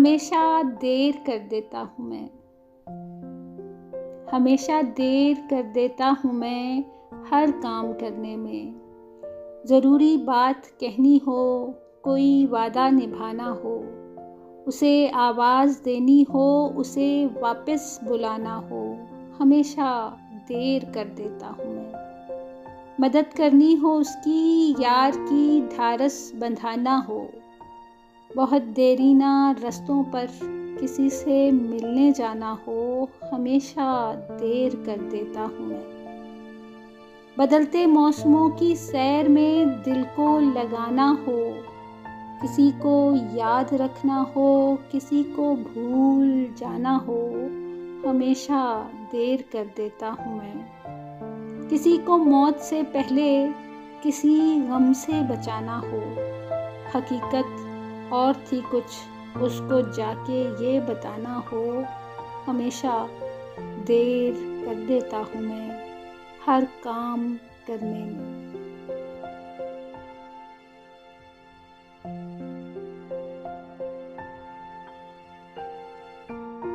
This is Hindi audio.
हमेशा देर कर देता हूँ मैं, हमेशा देर कर देता हूँ मैं हर काम करने में। ज़रूरी बात कहनी हो, कोई वादा निभाना हो, उसे आवाज़ देनी हो, उसे वापस बुलाना हो, हमेशा देर कर देता हूँ मैं। मदद करनी हो उसकी, यार की ढारस बंधाना हो, बहुत देरीना रस्तों पर किसी से मिलने जाना हो, हमेशा देर कर देता हूँ मैं। बदलते मौसमों की सैर में दिल को लगाना हो, किसी को याद रखना हो, किसी को भूल जाना हो, हमेशा देर कर देता हूँ मैं। किसी को मौत से पहले किसी गम से बचाना हो, हकीकत और थी कुछ, उसको जाके ये बताना हो, हमेशा देर कर देता हूँ मैं हर काम करने में।